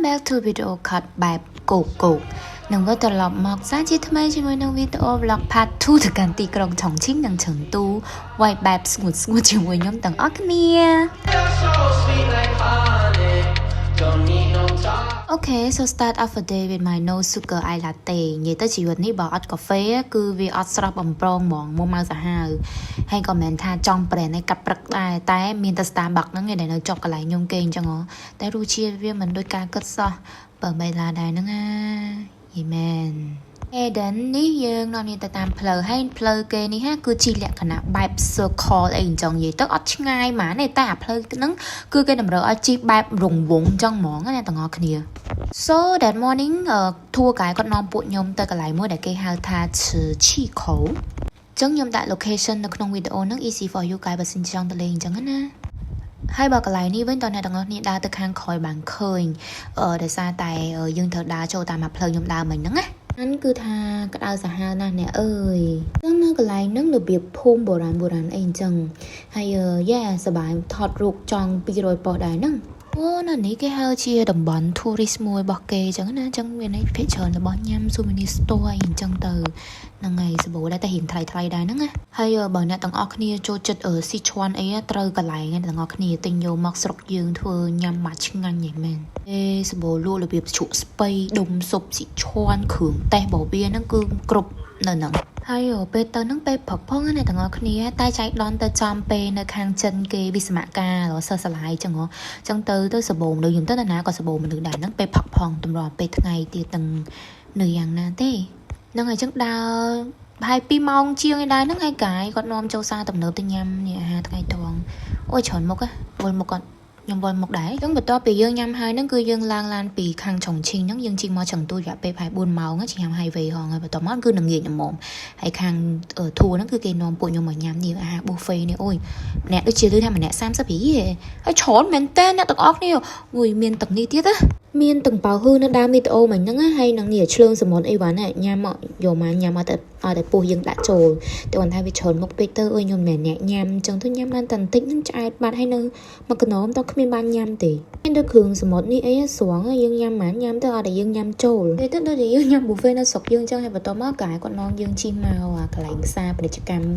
back to video cut បែបគោកនឹងក៏ត្រឡប់មកសាជាថ្មីជាមួយនឹងវីដេអូ vlog part 2ទៅកាន់ទីក្រុងឆុងឈិងនិងឆឹងទូវាយបែបស្ងួតជាមួយខ្ញុំទាំងអស់គ្នាOkay, so start off a day with my no sugar ice latte និយាយទៅជីវិតនេះបើអត់កាហ្វេគឺវាអត់ស្រស់បំប្រងហ្មងមកមកសាហាវហើយក៏មិនថាចង់ប្រេនឲ្យកាត់ព្រឹកដែរតែមានតែ Starbucks ហ្នឹងឯងដែលនៅជាប់កន្លែងខ្ញុំគេអញ្ចឹងហ៎តែរសជាតិវាមិនដូចការគិតសោះបើបីឡាដែរហ្នឹងណាយីមែនEden នេះយើងនាំគ្នាទៅតាមផ្លូវហើយផ្លូវគេនេះហាគឺជាលក្ខណៈបែប circle អីអញ្ចឹងនិយាយទៅអត់ឆ្ងាយហ្មងទេតែអាផ្លូវហ្នឹងគឺគេតម្រូវឲ្យជិះបែបរង្វង់អញ្ចឹងហ្មងណាទាំងអស់គ្នា So that morning tour guide គាត់នាំពួកខ្ញុំទៅកន្លែងមួយដែលគេហៅថាឈឺឈីខូអញ្ចឹងខ្ញុំដាក់ location នៅក្នុងវីដេអូហ្នឹង easy for you guys បើសិនចង់ទៅលេងអញ្ចឹងណាហើយបើកន្លែងនេះវិញតើអ្នកទាំងអស់គ្នាដើរទៅខាងក្រោយបានឃើញដោយសារតែយើងត្រូវដើរចូលតាមផ្លូវខ្ញុំដើរមិញហ្នឹងណាហ្នឹងគឺថាក្តៅសាហាវណាស់អ្នកអើយហ្នឹងនៅកន្លែងហ្នឹងរបៀបភូមិបុរាណអីអញ្ចឹងហើយយ៉ាសប្បាយថតរូបចង់200ប៉ុស្តិ៍ដែរហ្នឹងអូនៅនេះគេហៅជាតំបន់ tourist មួយរបស់គេអញ្ចឹងណាអញ្ចឹងមានន័យភាគច្រើនរបស់ញ៉ាំ souvenir store អីអញ្ចឹងទៅហ្នឹងហើយសបោដែរតែរៀងថ្លៃដែរហ្នឹងណាហើយបើអ្នកទាំងអស់គ្នាចូលចិត្តស៊ីឈွန်អីត្រូវកន្លែងទាំងអស់គ្នាទិញយកមកស្រុកយើងធ្វើញ៉ាំមកឆ្ងាញ់យ៉ាងមែនសបោលក់របៀបជ្រក់ស្ពៃដុំស៊ុបស៊ីឈွန်គ្រឿងទេសរបស់វាហ្នឹងគឺគ្រប់នៅហ្នឹងហើយពេលទៅហ្នឹងពេលព្រឹកផងណាទាំងអស់គ្នាតែចៃដន្យទៅចំពេលនៅខាងចិនគេវិស្មការសិស្សសាលាចឹងហ៎ចឹងទៅសបោមនុស្សខ្ញុំទៅណាក៏សបោមនុស្សដែរហ្នឹងពេលផឹកផងតម្រាំពេលថ្ងៃទៀតទាំងនៅយ៉ាងណាទេហ្នឹងហើយចឹងដើរហើយ2ម៉ោងជាងឯដែរហ្នឹងហើយកាយគាត់នាំចូលសាទំនើបទៅញ៉ាំនេះអាហារថ្ងៃត្រង់អូយច្រើនមុខវល់មុខគាត់ខ្ញុំវល់មុខដែរចឹងបន្ទាប់ពីយើងញ៉ាំហើយហ្នឹងគឺយើងឡើងឡានពីខាងឆុងឈិងហ្នឹងយើងជិះមកឆឹងទូរយៈពេលប្រហែល4ម៉ោងជិះញ៉ាំ highway ហងហើយបន្ទាប់មកគឺនឹងងាយល្មមហើយខាងធូរហ្នឹងគឺគេនាំពួកខ្ញុំមកញ៉ាំនេះអាហារ buffet នេះអូយម្នាក់ដូចជាលឺថាម្នាក់30រៀលហើយច្រើនមែនតើអ្នកទាំងអស់គ្នាអូយមានទាំងនេះទៀតណាមានទាំងប៉ៅហ៊ឺនៅដើមវីដេអូមិញហ្នឹងហើយនឹងនេះឆ្លើងសមុនអីវ៉ាន់ញ៉ាំមកយកមកញ៉ាំឲ្យតែពោះយើងដាក់ចូលតែគាត់ថាវាច្រើនមុខពេកទៅអើយខ្ញុំមិនអ្នកញ៉ាំអញ្ចឹងទៅញ៉ាំបានតែបន្តិចហ្នឹងឆ្អែតបាត់ហើយនៅមកកណោមតគ្មានបានញ៉ាំទេមានតែគ្រឿងសមុទ្រនេះអីស្រងយើងញ៉ាំមិនញ៉ាំទៅអត់តែយើងញ៉ាំចូលតែទៅដូចយើងញ៉ាំ buffet នៅស្រុកយើងអញ្ចឹងហើយបន្ទាប់មកកាយគាត់នាំយើងជិះមកកន្លែងផ្សារពាណិជ្ជកម្ម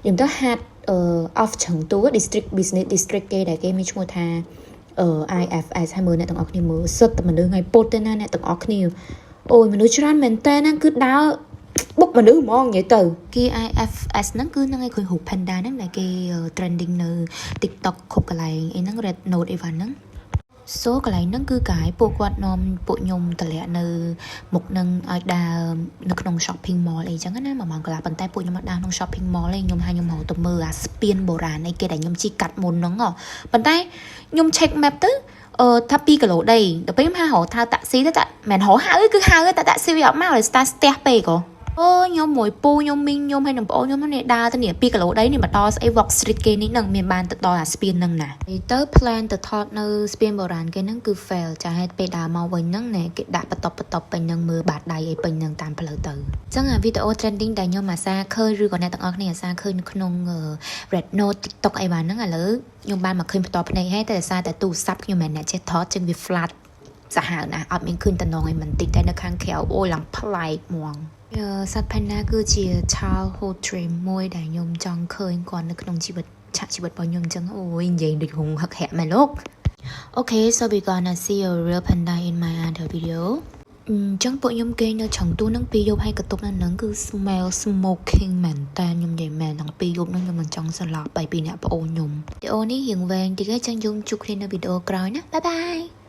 យើងទៅហាត់off ឆឹងទូ district business district គេដែលគេមានឈ្មោះថាIFS ហើយមើលអ្នកទាំងអស់គ្នាមើលសិតតែមនុស្សថ្ងៃពុតទេណាអ្នកទាំងអស់គ្នាអូយមនុស្សច្រើនមែនតើណាគឺដើរបុកមនុស្សហ្មងនិយាយទៅគេ IFS ហ្នឹងគឺហ្នឹងឯងឃើញរូប Panda ហ្នឹងដែលគេ trending នៅ TikTok គ្រប់កន្លែងអីហ្នឹង Red Note អីវ៉ាន់ហ្នឹង So កន្លែងហ្នឹងគឺកាយពួកគាត់នាំពួកខ្ញុំតម្លាក់នៅមុខនឹងឲ្យដើរនៅក្នុង shopping mall អីចឹងណា1ម៉ោងកន្លះប៉ុន្តែពួកខ្ញុំមកដើរក្នុង shopping mall ឯងខ្ញុំមកទៅមើលអាស្ពានបុរាណអីគេដែលខ្ញុំជិះកាត់មុនហ្នឹងប៉ុន្តែខ្ញុំ check map ទៅថា2គីឡូដីដល់ពេលខ្ញុំហៅតាក់ស៊ីទៅតែមិនហៅគឺហៅតែតាក់ស៊ីវាអត់មកដោយស្ទះពេកអូខ្ញុំមួយពូខ្ញុំមីងខ្ញុំហើយនឹងប្អូនខ្ញុំនេះដើរទៅនេះ2គីឡូដីនេះមកដល់ស្អី Walk Street គេនេះនឹងមានបានទៅដល់អាស្ពានហ្នឹងណាទៅ plan ទៅថតនៅស្ពានបុរាណគេហ្នឹងគឺ fail ចាហេតុពេលដើរមកវិញហ្នឹងណែគេដាក់បន្ទប់ពេញហ្នឹងមើលបាតដៃអីពេញហ្នឹងតាមផ្លូវទៅអញ្ចឹងអាវីដេអូ trending ដែលខ្ញុំអាសាឃើញឬក៏អ្នកទាំងអស់គ្នាអាសាឃើញនៅក្នុង Red Note TikTok អីបានហ្នឹងឥឡូវខ្ញុំបានមកឃើញបន្តភ្នែកហើយតែដោយសារតែទូរស័ព្ទខ្ញុំមិនអ្នកចេះថតចឹងវា flat សាហាវណាស់អត់មានឃើញតំណងអីមិនតិចតែនៅខាងក្រៅអូឡើងប្លែកហ្មងសត្វ Panda គឺជា childhood dream មួយដែលខ្ញុំចង់ឃើញគាត់នៅក្នុងជីវិតរបស់ខ្ញុំអញ្ចឹងអូយនិយាយដូចហុងហឹកហាក់មែនលោក Okay so we gonna see a real panda in my other video អញ្ចឹងពួកខ្ញុំគេនៅឆឹងទូនឹង2យប់ហើយកតុបនៅនឹងគឺ smell smoking មែនតើខ្ញុំនិយាយមែនដល់2យប់នឹងខ្ញុំមិនចង់ស្លាប់បែបពីអ្នកប្អូនខ្ញុំវីដេអូនេះរៀងវែងតិចហើយចឹងយើងជួបគ្នានៅវីដេអូក្រោយណាបាយបាយ